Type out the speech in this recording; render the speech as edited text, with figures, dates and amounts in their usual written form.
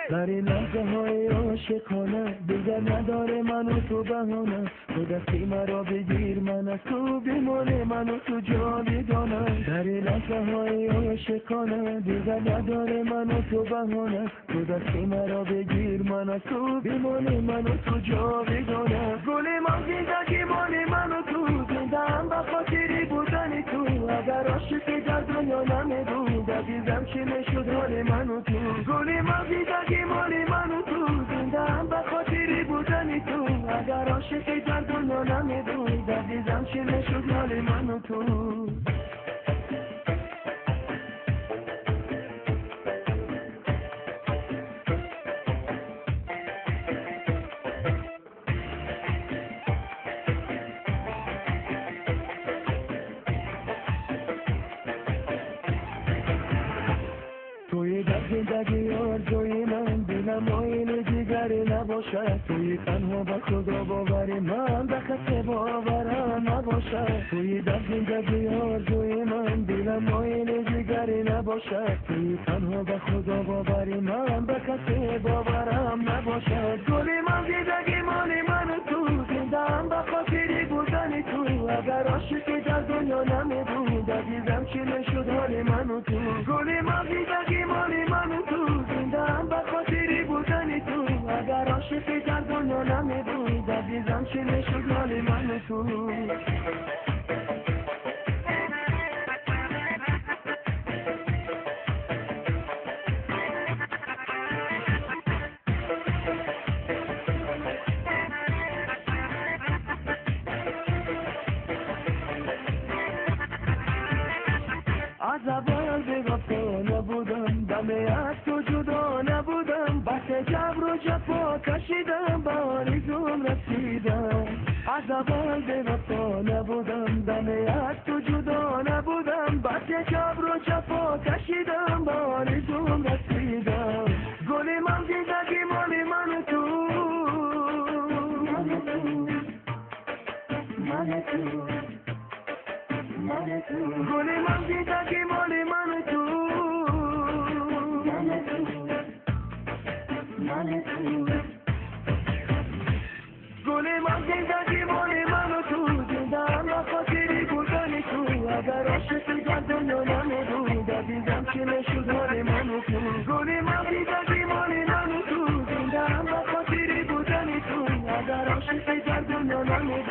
در این لحظه های عاشقانه دیگر نداره من و تو بهانه، تو دستی مرا بگیر من از تو بیمانه، من و تو جاویدانه. در این لحظه های عاشقانه دیگر نداره من و تو بهانه، تو دستی مرا بگیر من از تو بیمانه، من و تو جاویدانه. گل من زندگی مال من و تو، زنده‌ام به خاطری بودن تو، اگر عاشقی در دنیا نمیبود عزیزم چی میشد حال من و تو. گل من زندگی مال من و تو، زنده‌ام به خاطری بودن تو، اگر عاشقی در دنیا نمیبود عزیزم چی میشد حال من و تو. توی در زندگی آرزوی من دلم مایل دیگری نباشد، توی تنها به خدا باوری من به کسی باورم نباشد. توی در زندگی آرزوی من دلم مایل دیگری نباشد، توی تنها به خدا باوری من به کسی باورم نباشد. گل من زندگی مال من و تو، زنده‌ام به خاطری بودن تو، اگر عاشقی در دنیا نمیبود عزیزم چی میشد حال من و تو. گل من زندگی مال من و تو، زنده‌ام به خاطری بودن تو، اگر عاشقی در دنیا نمیبود عزیزم چی میشد حال من و تو. از اول به وفا نبودم، دم از تو جدا نبودم، بس جبر و جفا کشیدم به آرزوم رسیدم. از اول به وفا نبودم، دم از تو جدا نبودم، بس جبر و جفا کشیدم به آرزوم رسیدم. گل من زندگی مال من و تو، من تو گل من زندگی مال من و تو، گل من زندگی مال من و تو، زنده‌ام به خاطری بودن تو، اگر عاشقی در دنیا نمیبود عزیزم چی میشد حال من و تو. گل من زندگی مال من و تو، زنده‌ام به خاطری بودن تو، اگر عاشقی در دنیا نمیبود